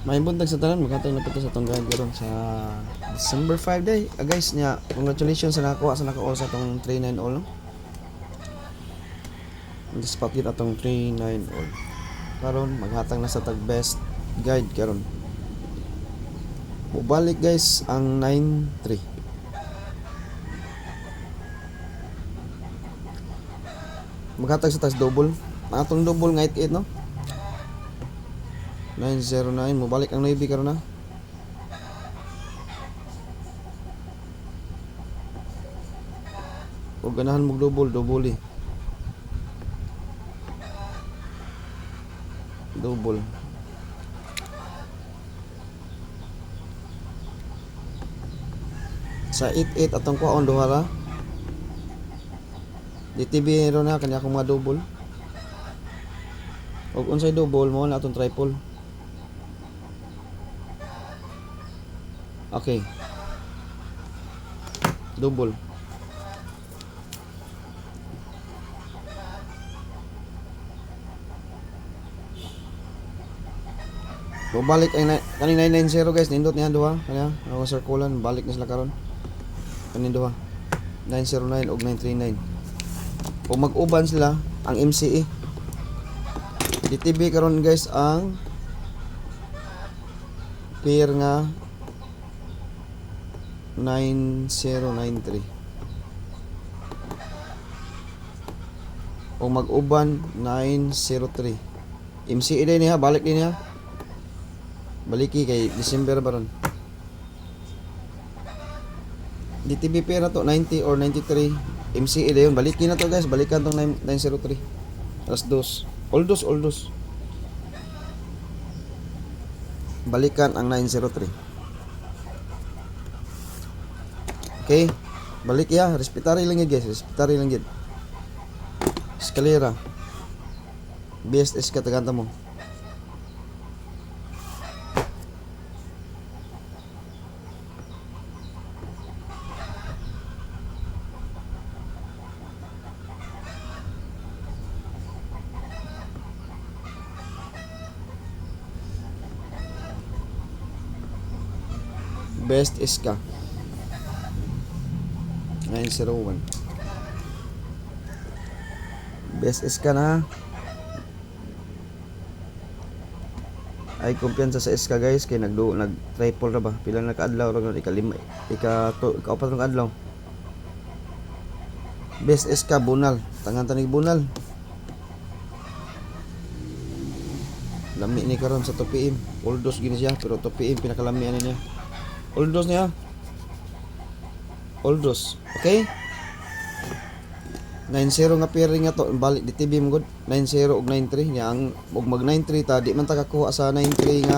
May buntag sa tanan, maghatag na po to sa tong guide karon sa December 5 day. Guys nya, congratulations sa nakuha sa naka-all sa tong 39 all. No? Spot yun atong 39 all. Karon maghatag na sa tag best guide karon. Mubalik guys ang 93. Maghatag sa tas double. Ang atong double nga 88 no. 909 mubalik ang 9 karon na. O ganahan mo double eh. Double. Sa 88 atong kuhaon duha ra. DTB ron na kanya akong mga double. Og unsay double mo na atong triple. Okay. Double. Balik ay kani 990 guys, nindot niya duha. Kanya ang circulan balik na sila karon. Kani duha. 909 ug 939. Kung mag-uban sila ang MCE. DTB karon guys ang pair nga 9093. O mag-uban 903. MCE din niya, balik din niya. Baliki kay December baron. DTB pair na to 90 or 93. MCE dayon baliki na to guys, balikan tong 903. Alas 2. All dos. Balikan ang 903. Okay? Balik ya, respetari lang yun guys, respetari lang yun. Escalera. BSS kataganta mo. Best SK 901. Best SK na. Ay kumpiyansa sa SK guys kay nag triple ra ba pila na kaadlaw ra ikalima ikaupat rong adlaw. Best SK bunal tangan tanig bunal. Lami ni karon sa 2 PM. Oldos gini siya pero 2 PM pinakalami ani niya. Oldos niya. Oldos. Okay? 90 nga pairing nga to balik di TV mo gud 90 ug 93 nya ang ug mag 93 ta di man ta kakuha sa 93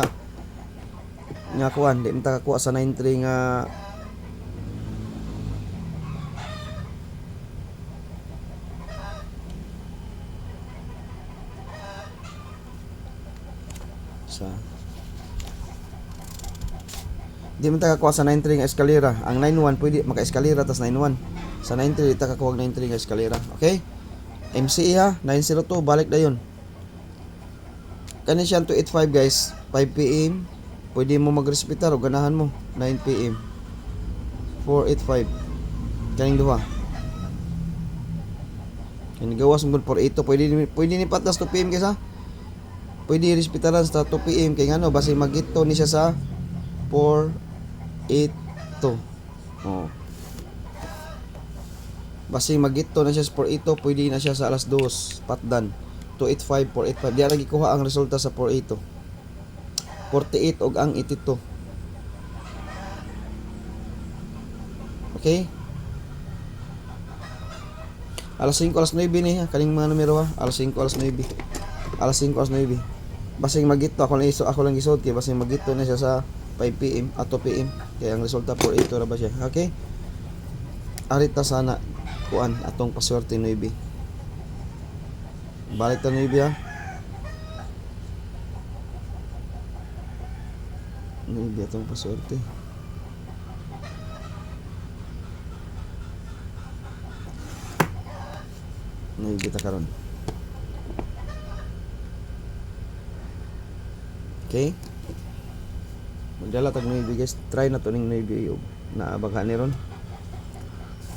nga kuan di man ta kakuha sa 93 nga sa di man ta kakuha sa 93 nga eskalera. Ang 91 pwede maka-eskalera tas 91. Sa 93 di ta kakuha 93 nga eskalera. Okay? MCE ha, 902 balik dayon. Kani siya 285 guys, 5 PM. Pwede mo magrespetar o ganahan mo 9 PM. 485. Kaning duha. Kani gawas mo 482 pwede ni patas 2 PM guys ha. Pwede respetaran sa 2 PM kay ngano basi magito ni siya sa 482. Oh. Basi magito na siya sa 482, pwede na siya sa alas 2, patdan. 285, 485. Diya lagi kuha ang resulta sa 482. 48 og ang 82. Okay? Alas 5, alas 9 ni kaning mga numero ha. Alas 5, alas 9. Alas 5, alas 9. Basing magito ako lang gisod kay basing magito na siya sa 5 PM at 2 PM kaya ang resulta 482 ra ba siya. Okay? Arita sana kuan atong paswerte 9. Balik ta 9 ha. 9 atong paswerte. Kita karon. Okay? Magdala tag 9 guys. Try na to ning 9 na abaghan ni ron.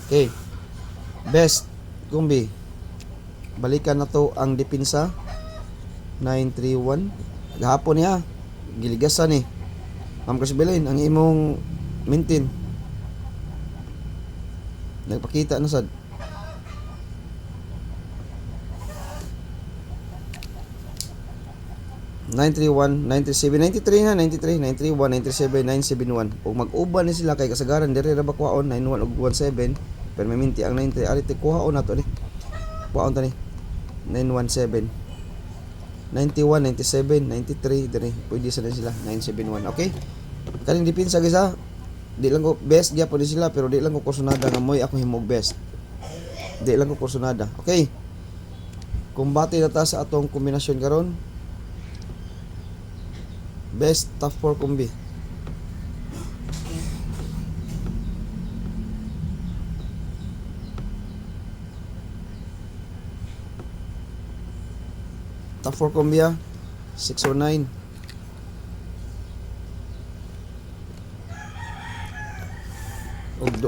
Okay. Best kumbi. Balikan na to ang depensa 931. Gahapon niya giligasan ni Ma'am Crisbelin ang imong maintain. Nagpakita na sad. (931, 97, 93 na, 93, 931, 97, 971. Kung mag-uban ni sila kay kasagaran diri ra ba kuhaon 91 ug 17, pero may minti ang 93 ari ti kuhaon nato ni. Kuhaon ta ni 917. 91, 97, 93 diri pwede sa sila 971. Okay? Kaning depensa guys ha. Di lang ko best gyapon ni sila pero di lang ko kursunada nga moy ako himog best. Di lang ko kursunada. Okay? Kumbati na ta sa atong kombinasyon karon. Best top 4 kombi. Top 4 kombi 609.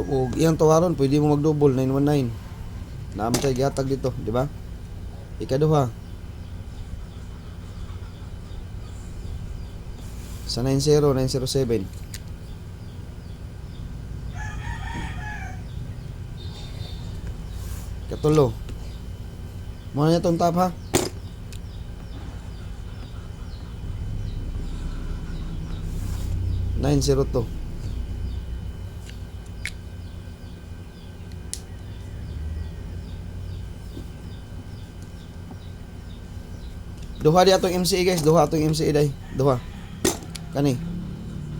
Og iyang tawaron pwede mo mag-double 919. Naam tay gihatag dito, di ba? Ikaduha sa 90, 907. Katulo. Muna niya itong top ha. (902). Duha di atong MCA guys, duha atong MCA day. Duha. Kani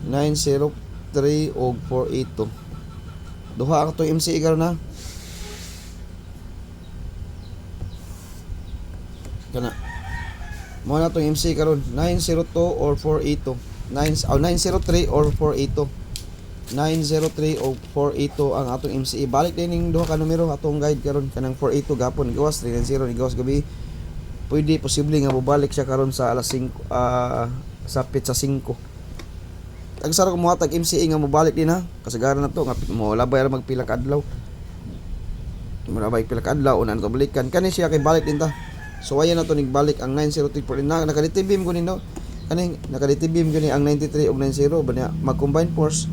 903 og 482. Duha atong MCA karon na. Kana. Mo na atong MCA karon 902 or 482. 903 or 482. 903 o 482 ang atong MCA. Balik din ning duha ka numero atong guide karon kanang 482 gapon gawas 390 gawas gabi. Pwede posible nga mobalik siya karon sa alas 5 sa pizza 5. Ang sarap mo hatag MCA nga mobalik din ha. Kasagaran na to nga mo labay ra magpila ka adlaw. Mo labay pila ka adlaw unan to balikan kani siya kay balik din ta. So ayan na to nigbalik ang 903 na nakaditibim ko nino. Kani nakaditibim gani ang 93 ug 90 banya mag-combine force.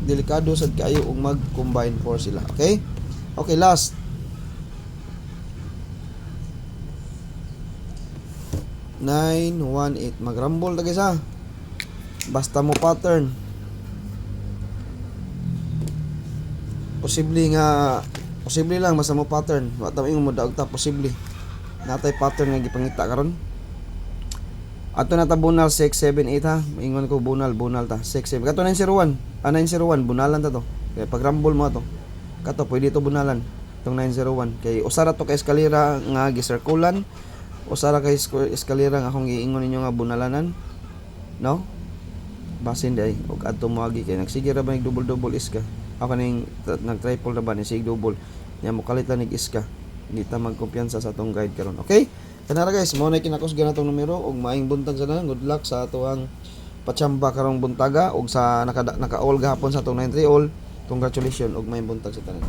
Delikado sad kaayo ug mag-combine force sila. Okay? Okay, last. (918) magrambol ta guys ha. Basta mo pattern. Posible lang basta mo pattern. Wa ta mo daog ta posible. Natay pattern nga gipangita karon. Ato na ta bunal 6 7 8 ha. Ingon ko bunal ta 6 7. Kato 901. 901 bunalan ta to. Kay pag rumble mo to. Kato pwede to bunalan tong 901 kay usara to kay eskalera nga gisirkulan. Usara kay eskalera nga akong giingon ninyo nga bunalanan. No? Basin day og adto moagi kay nagsige ra ba nig double iska. Ako ning nag-triple ra ba ni sig double. Nya mo kalit lang nig iska. Hindi ta magkumpiyansa sa atong guide karon. Okay? Kanara guys, mo na kinakusgan natong numero og maayong buntag sa tanan. Good luck sa ato ang patsamba karong buntaga og sa naka-all gahapon sa atong 93 all. Congratulations og maayong buntag sa tanan.